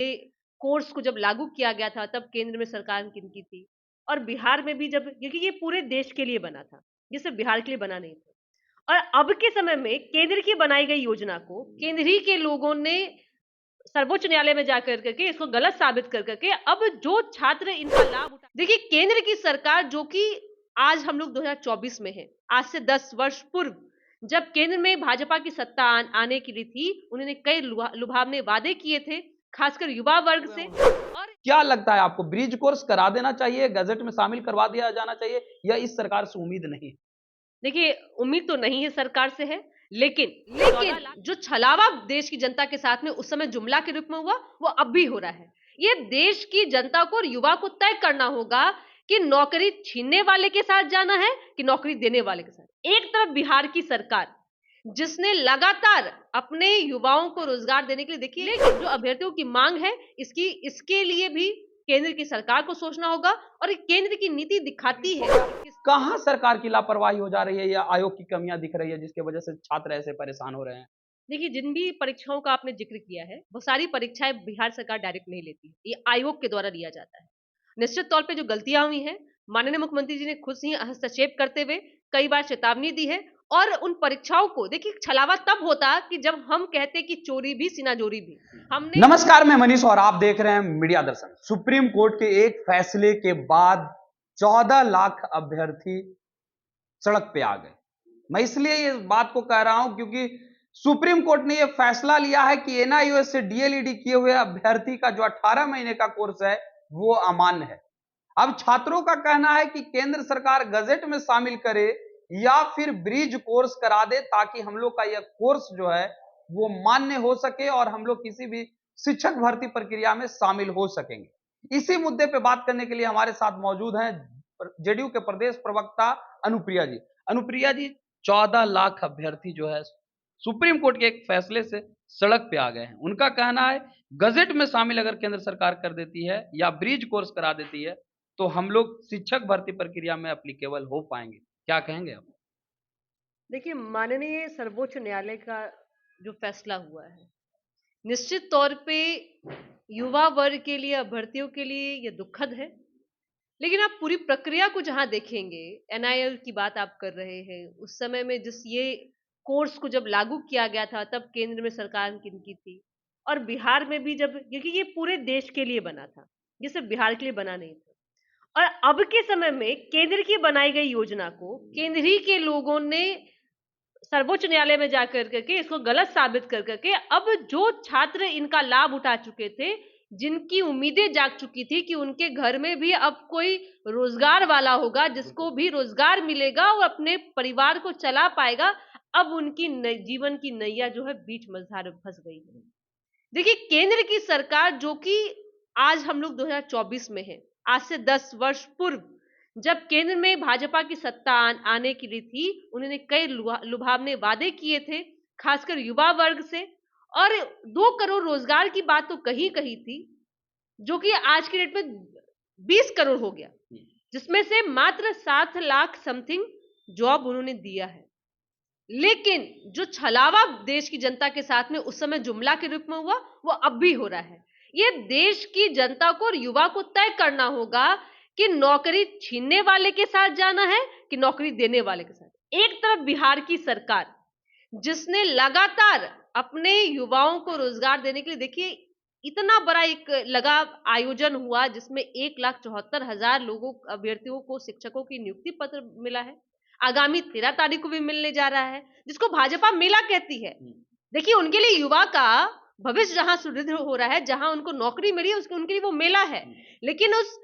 Course को जब लागू किया गया था तब केंद्र में सरकार किनकी थी और बिहार में भी जब, क्योंकि ये पूरे देश के लिए बना था, ये सिर्फ बिहार के लिए बना नहीं था। और अब के समय में केंद्र की बनाई गई योजना को केंद्र ही के लोगों ने सर्वोच्च न्यायालय में जाकर करके इसको गलत साबित कर करके अब जो छात्र इनका लाभ उठा, देखिए केंद्र की सरकार जो कि आज हम लोग 2024 में है, आज से 10 वर्ष पूर्व जब केंद्र में भाजपा की सत्ता आने के लिए थी, उन्होंने कई लुभावने वादे किए थे, खासकर युवा वर्ग से। और क्या लगता है आपको, ब्रिज कोर्स करा देना चाहिए, गजट में शामिल करवा दिया जाना चाहिए, या इस सरकार से उम्मीद नहीं? देखिए, उम्मीद तो नहीं है सरकार से है, लेकिन जो छलावा देश की जनता के साथ में उस समय जुमला के रूप में हुआ, वो अब भी हो रहा है। ये देश की जनता को और युवा को तय करना होगा कि नौकरी छीनने वाले के साथ जाना है कि नौकरी देने वाले के साथ। एक तरफ बिहार की सरकार, जिसने लगातार अपने युवाओं को रोजगार देने के लिए, देखिए लेकिन जो अभ्यर्थियों की मांग है, इसके लिए भी केंद्र की सरकार को सोचना होगा और केंद्र की नीति दिखाती है कहां सरकार की लापरवाही हो जा रही है या आयोग की कमियां दिख रही है जिसकी वजह से छात्र ऐसे परेशान हो रहे हैं? देखिए, जिन भी परीक्षाओं का आपने जिक्र किया है, वो सारी परीक्षाएं बिहार सरकार डायरेक्ट नहीं लेती है, ये आयोग के द्वारा लिया जाता है। निश्चित तौर पे जो गलतियां हुई हैं, माननीय मुख्यमंत्री जी ने खुद ही हस्तक्षेप करते हुए कई बार चेतावनी दी है। और उन परीक्षाओं को देखिए, छलावा तब होता कि जब हम कहते कि चोरी भी सिनाजोरी भी। हमने नमस्कार, मैं मनीष और आप देख रहे हैं मीडिया दर्शन। सुप्रीम कोर्ट के एक फैसले के बाद 14 लाख अभ्यर्थी सड़क पे आ गए। मैं इसलिए इस बात को कह रहा हूं क्योंकि सुप्रीम कोर्ट ने यह फैसला लिया है कि एनआईओएस से डीएलईडी किए हुए अभ्यर्थी का जो 18 महीने का कोर्स है वो अमान्य है। अब छात्रों का कहना है कि केंद्र सरकार गजट में शामिल करे या फिर ब्रिज कोर्स करा दे ताकि हम लोग का यह कोर्स जो है वो मान्य हो सके और हम लोग किसी भी शिक्षक भर्ती प्रक्रिया में शामिल हो सकेंगे। इसी मुद्दे पे बात करने के लिए हमारे साथ मौजूद हैं जेडीयू के प्रदेश प्रवक्ता अनुप्रिया जी। अनुप्रिया जी, 14 लाख अभ्यर्थी जो है सुप्रीम कोर्ट के एक फैसले से सड़क पे आ गए हैं। उनका कहना है गजट में शामिल अगर केंद्र सरकार कर देती है या ब्रिज कोर्स करा देती है तो हम लोग शिक्षक भर्ती प्रक्रिया में एप्लीकेबल हो पाएंगे। क्या कहेंगे आप? देखिए, माननीय सर्वोच्च न्यायालय का जो फैसला हुआ है, निश्चित तौर पे युवा वर्ग के लिए, अभ्यर्थियों के लिए यह दुखद है। लेकिन आप पूरी प्रक्रिया को जहां देखेंगे, एनआईएल की बात आप कर रहे हैं, उस समय में जिस ये कोर्स को जब लागू किया गया था तब केंद्र में सरकार किनकी थी और बिहार में भी जब, क्योंकि ये पूरे देश के लिए बना था, ये सिर्फ बिहार के लिए बना नहीं था। और अब के समय में केंद्र की बनाई गई योजना को केंद्र ही के लोगों ने सर्वोच्च न्यायालय में जाकर करके इसको गलत साबित कर करके अब जो छात्र इनका लाभ उठा चुके थे, जिनकी उम्मीदें जाग चुकी थी कि उनके घर में भी अब कोई रोजगार वाला होगा, जिसको भी रोजगार मिलेगा और अपने परिवार को चला पाएगा, अब उनकी जीवन की नैया जो है बीच मझधार फंस गई है। देखिए, केंद्र की सरकार जो कि आज हम लोग 2024 में है, आज से 10 वर्ष पूर्व जब केंद्र में भाजपा की सत्ता आने के लिए थी, उन्होंने कई लुभावने वादे किए थे, खासकर युवा वर्ग से। और 2 करोड़ रोजगार की बात तो कही थी, जो कि आज के डेट में 20 करोड़ हो गया, जिसमें से मात्र 7 लाख समथिंग जॉब उन्होंने दिया है। लेकिन जो छलावा देश की जनता के साथ में उस समय जुमला के रूप में हुआ, वो अब भी हो रहा है। ये देश की जनता को और युवा को तय करना होगा कि नौकरी छीनने वाले के साथ जाना है कि नौकरी देने वाले के साथ। एक तरफ बिहार की सरकार, जिसने लगातार अपने युवाओं को रोजगार देने के लिए, देखिए इतना बड़ा एक लगा आयोजन हुआ जिसमें 1,74,000 लोगों, अभ्यर्थियों को शिक्षकों की नियुक्ति पत्र मिला है। आगामी 13 तारीख को भी मिलने जा रहा है, जिसको भाजपा मेला कहती है। देखिए, उनके लिए युवा का भविष्य जहां सुदृढ़ हो रहा है, जहां उनको नौकरी मिली, उसके उनके लिए वो मेला है। लेकिन उस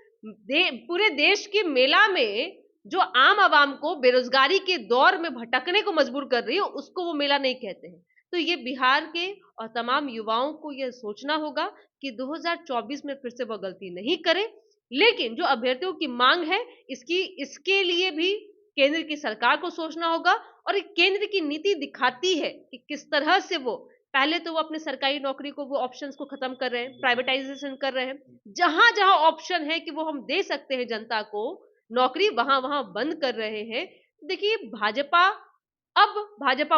पूरे देश के मेला में जो आम आवाम को बेरोजगारी के दौर में भटकने को मजबूर कर रही है, उसको वो मेला नहीं कहते हैं। तो ये बिहार के और तमाम युवाओं को यह सोचना होगा कि 2024 में फिर से वह गलती नहीं करें। लेकिन जो अभ्यर्थियों की मांग है, इसके लिए भी केंद्र की सरकार को सोचना होगा और केंद्र की नीति दिखाती है कि किस तरह से वो, पहले तो वो अपने सरकारी नौकरी को, वो ऑप्शंस को खत्म कर रहे हैं, प्राइवेटाइजेशन कर रहे हैं। जहां जहां ऑप्शन है कि वो हम दे सकते हैं जनता को नौकरी, वहां वहां बंद कर रहे हैं। देखिए, भाजपा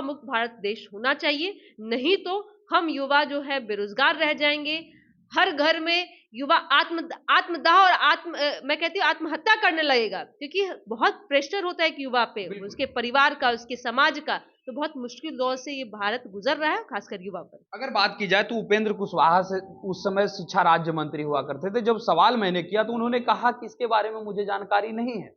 मुक्त भारत देश होना चाहिए, नहीं तो हम युवा जो है बेरोजगार रह जाएंगे। हर घर में युवा आत्मदाह और मैं कहती हूँ आत्महत्या करने लगेगा, क्योंकि बहुत प्रेशर होता है कि युवा पे, उसके परिवार का, उसके समाज का। तो बहुत मुश्किल दौर से ये भारत गुजर रहा है, खासकर युवा पर। अगर बात की जाए तो उपेंद्र कुशवाहा से उस समय शिक्षा राज्य मंत्री हुआ करते थे। जब सवाल मैंने किया तो उन्होंने कहा कि इसके बारे में मुझे जानकारी नहीं है।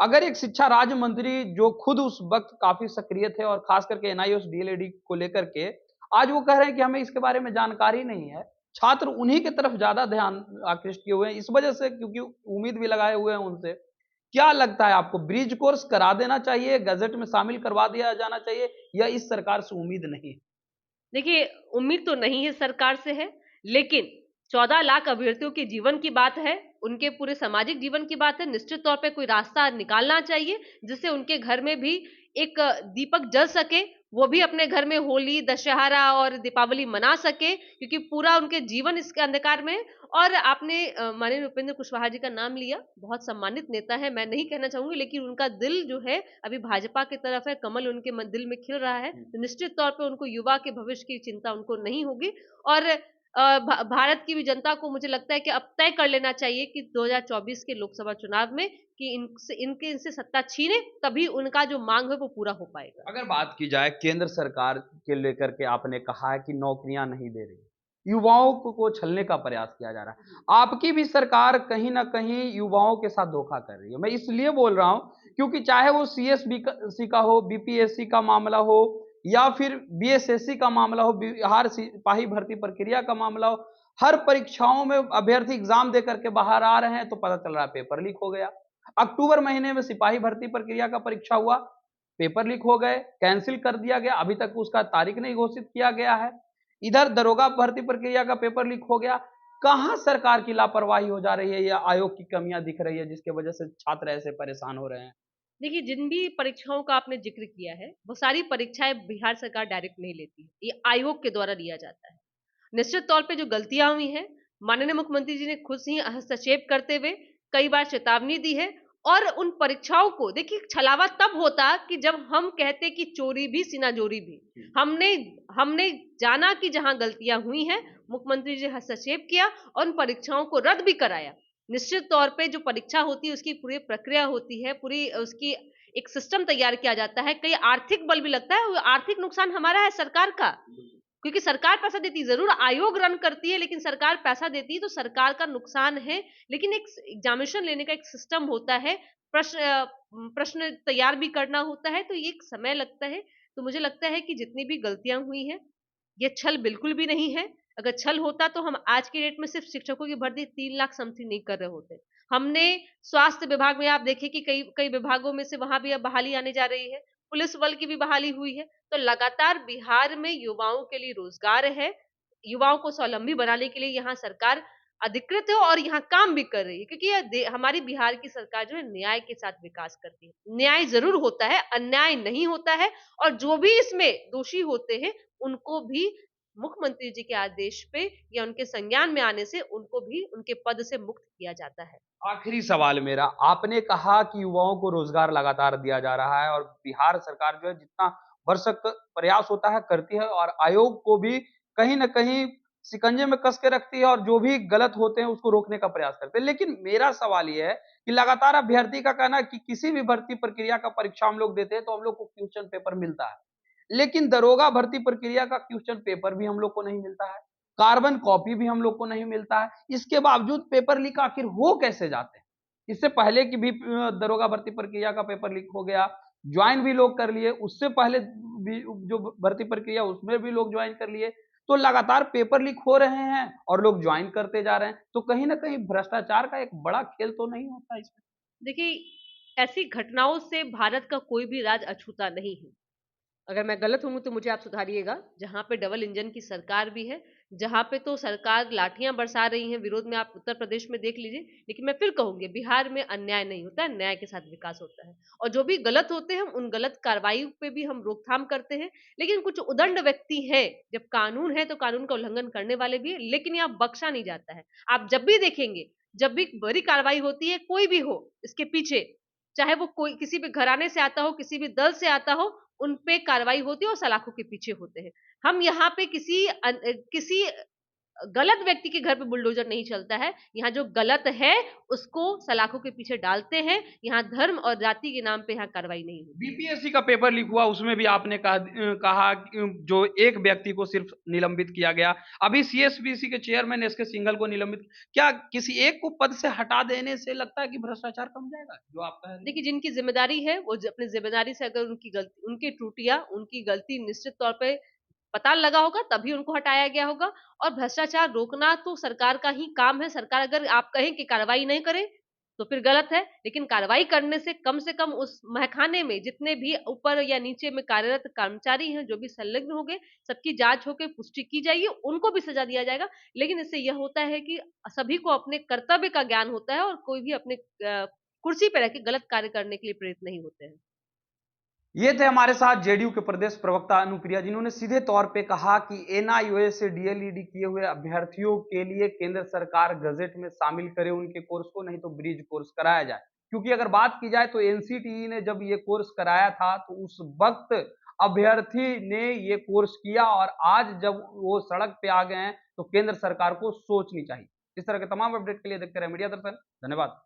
अगर एक शिक्षा राज्य मंत्री जो खुद उस वक्त काफी सक्रिय थे और खास करके एनआईओएस डीएलएडी को लेकर के, आज वो कह रहे हैं कि हमें इसके बारे में जानकारी नहीं है। छात्र उन्हीं की तरफ ज्यादा ध्यान आकृष्ट किए हुए हैं इस वजह से, क्योंकि उम्मीद भी लगाए हुए हैं उनसे। क्या लगता है आपको, ब्रिज कोर्स करा देना चाहिए, गजट में शामिल करवा दिया जाना चाहिए, या इस सरकार से उम्मीद नहीं है? देखिए, उम्मीद तो नहीं है सरकार से है, लेकिन 14 लाख अभ्यर्थियों के जीवन की बात है, उनके पूरे सामाजिक जीवन की बात है। निश्चित तौर पे कोई रास्ता निकालना चाहिए, जिससे उनके घर में भी एक दीपक जल सके, वो भी अपने घर में होली, दशहरा और दीपावली मना सके, क्योंकि पूरा उनके जीवन इसके अंधकार में है। और आपने माननीय उपेंद्र कुशवाहा जी का नाम लिया, बहुत सम्मानित नेता है, मैं नहीं कहना चाहूँगी, लेकिन उनका दिल जो है अभी भाजपा की तरफ है, कमल उनके दिल में खिल रहा है। तो निश्चित तौर पे उनको युवा के भविष्य की चिंता उनको नहीं होगी। और भारत की भी जनता को मुझे लगता है कि अब तय कर लेना चाहिए कि 2024 के लोकसभा चुनाव में कि इनसे सत्ता छीने, तभी उनका जो मांग है वो पूरा हो पाएगा। अगर बात की जाए केंद्र सरकार के लेकर के, आपने कहा है कि नौकरियां नहीं दे रही, युवाओं को छलने का प्रयास किया जा रहा है। आपकी भी सरकार कहीं ना कहीं युवाओं के साथ धोखा कर रही है। मैं इसलिए बोल रहा हूं क्योंकि चाहे वो सीएसबी का हो, बीपीएससी का मामला हो, या फिर बीएसएससी का मामला हो, बिहार सिपाही भर्ती प्रक्रिया का मामला हो, हर परीक्षाओं में अभ्यर्थी एग्जाम दे करके बाहर आ रहे हैं तो पता चल रहा है पेपर लीक हो गया। अक्टूबर महीने में सिपाही भर्ती प्रक्रिया का परीक्षा हुआ, पेपर लीक हो गए, कैंसिल कर दिया गया, अभी तक उसका तारीख नहीं घोषित किया गया है। इधर दरोगा भर्ती प्रक्रिया का पेपर लीक हो गया। कहां सरकार की लापरवाही हो जा रही है या आयोग की कमियां दिख रही है जिसकी वजह से छात्र ऐसे परेशान हो रहे हैं? देखिए, जिन भी परीक्षाओं का आपने ज़िक्र किया है, वो सारी परीक्षाएँ बिहार सरकार डायरेक्ट नहीं लेती है। ये आयोग के द्वारा लिया जाता है। निश्चित तौर पे जो गलतियाँ हुई हैं, माननीय मुख्यमंत्री जी ने खुद ही हस्तक्षेप करते हुए कई बार चेतावनी दी है। और उन परीक्षाओं को देखिए, छलावा तब होता कि जब हम कहते कि चोरी भी सिनाजोरी भी। हमने हमने जाना कि जहाँ गलतियाँ हुई हैं, मुख्यमंत्री जी ने हस्तक्षेप किया और उन परीक्षाओं को रद्द भी कराया। निश्चित तौर पे जो परीक्षा होती है उसकी पूरी प्रक्रिया होती है, पूरी उसकी एक सिस्टम तैयार किया जाता है, कई आर्थिक बल भी लगता है, वो आर्थिक नुकसान हमारा है सरकार का। क्योंकि सरकार पैसा देती है, ज़रूर आयोग रन करती है, लेकिन सरकार पैसा देती है तो सरकार का नुकसान है। लेकिन एक एग्ज़ामिनेशन लेने का एक सिस्टम होता है, प्रश्न तैयार भी करना होता है, तो ये एक समय लगता है। तो मुझे लगता है कि जितनी भी गलतियाँ हुई हैं, ये छल बिल्कुल भी नहीं है। अगर छल होता तो हम आज की डेट में सिर्फ शिक्षकों की भर्ती 3 लाख समथिंग नहीं कर रहे होते। हमने स्वास्थ्य विभाग में आप देखिए कि कई कई विभागों में से वहाँ भी अब बहाली आने जा रही है। पुलिस बल की भी बहाली हुई है। तो लगातार बिहार में युवाओं के लिए रोज़गार है। युवाओं को स्वावलंबी बनाने के लिए यहाँ सरकार अधिकृत है और यहाँ काम भी कर रही है, क्योंकि हमारी बिहार की सरकार जो है न्याय के साथ विकास करती है। न्याय ज़रूर होता है, अन्याय नहीं होता है। और जो भी इसमें दोषी होते हैं, उनको भी मुख्यमंत्री जी के आदेश पे या उनके संज्ञान में आने से उनको भी उनके पद से मुक्त किया जाता है। आखिरी सवाल मेरा, आपने कहा कि युवाओं को रोजगार लगातार दिया जा रहा है और बिहार सरकार जो है जितना भरसक प्रयास होता है करती है, और आयोग को भी कहीं ना कहीं शिकंजे में कस के रखती है और जो भी गलत होते हैं उसको रोकने का प्रयास करते हैं। लेकिन मेरा सवाल यह है कि लगातार अभ्यर्थी का कहना है कि किसी भी भर्ती प्रक्रिया का परीक्षा हम लोग देते हैं तो हम लोग को क्वेश्चन पेपर मिलता है, लेकिन दरोगा भर्ती प्रक्रिया का क्वेश्चन पेपर भी हम लोग को नहीं मिलता है, कार्बन कॉपी भी हम लोग को नहीं मिलता है। इसके बावजूद पेपर लीक आखिर हो कैसे जाते हैं? इससे पहले की भी दरोगा भर्ती प्रक्रिया का पेपर लीक हो गया, ज्वाइन भी लोग कर लिए, उससे पहले भी जो भर्ती प्रक्रिया उसमें भी लोग ज्वाइन कर लिए। तो लगातार पेपर लीक हो रहे हैं और लोग ज्वाइन करते जा रहे हैं, तो कहीं ना कहीं भ्रष्टाचार का एक बड़ा खेल तो नहीं होता इसमें? देखिए, ऐसी घटनाओं से भारत का कोई भी राज्य अछूता नहीं है। अगर मैं गलत हूँ तो मुझे आप सुधारिएगा। जहाँ पे डबल इंजन की सरकार भी है, जहाँ पे तो सरकार लाठियाँ बरसा रही है विरोध में, आप उत्तर प्रदेश में देख लीजिए। लेकिन मैं फिर कहूँगी, बिहार में अन्याय नहीं होता है, न्याय के साथ विकास होता है। और जो भी गलत होते हैं, उन गलत कार्रवाई पे भी हम रोकथाम करते हैं। लेकिन कुछ उदंड व्यक्ति है, जब कानून है तो कानून का उल्लंघन करने वाले भी है, लेकिन यहाँ बख्शा नहीं जाता है। आप जब भी देखेंगे, जब भी बड़ी कार्रवाई होती है, कोई भी हो इसके पीछे, चाहे वो कोई किसी भी घराने से आता हो, किसी भी दल से आता हो, उन पे कार्रवाई होती है और सलाखों के पीछे होते हैं। हम यहाँ पे किसी गलत व्यक्ति के घर पे बुलडोजर नहीं चलता है। यहाँ जो गलत है उसको सलाखों के पीछे डालते हैं। यहाँ धर्म और जाति के नाम पे यहाँ कार्रवाई नहीं होती। बीपीएससी का पेपर लीक हुआ, उसमें भी आपने कहा कि जो एक व्यक्ति को सिर्फ निलंबित किया गया। अभी सीएसबीसी के चेयरमैन एसके सिंघल को निलंबित, क्या किसी एक को पद से हटा देने से लगता है कि भ्रष्टाचार कम जाएगा, जो आप कह रहे हैं? देखिए, जिनकी जिम्मेदारी है वो अपनी जिम्मेदारी से, अगर उनकी त्रुटियां, उनकी गलती निश्चित तौर पे पता लगा होगा तभी उनको हटाया गया होगा। और भ्रष्टाचार रोकना तो सरकार का ही काम है। सरकार अगर आप कहें कि कार्रवाई नहीं करे तो फिर गलत है, लेकिन कार्रवाई करने से कम उस महखाने में जितने भी ऊपर या नीचे में कार्यरत कर्मचारी हैं, जो भी संलग्न होंगे, सबकी जांच होकर पुष्टि की जाएगी, उनको भी सजा दिया जाएगा। लेकिन इससे यह होता है कि सभी को अपने कर्तव्य का ज्ञान होता है और कोई भी अपने कुर्सी पे रह के गलत कार्य करने के लिए प्रेरित नहीं होते हैं। ये थे हमारे साथ जेडीयू के प्रदेश प्रवक्ता अनुप्रिया, जिन्होंने सीधे तौर पे कहा कि एनआईओएस से डीएलईडी किए हुए अभ्यर्थियों के लिए केंद्र सरकार गजट में शामिल करे उनके कोर्स को, नहीं तो ब्रिज कोर्स कराया जाए। क्योंकि अगर बात की जाए तो एनसीटीई ने जब ये कोर्स कराया था तो उस वक्त अभ्यर्थी ने ये कोर्स किया, और आज जब वो सड़क पे आ गए हैं तो केंद्र सरकार को सोचनी चाहिए। इस तरह के तमाम अपडेट के लिए देखते रहे मीडिया दर्पण। धन्यवाद।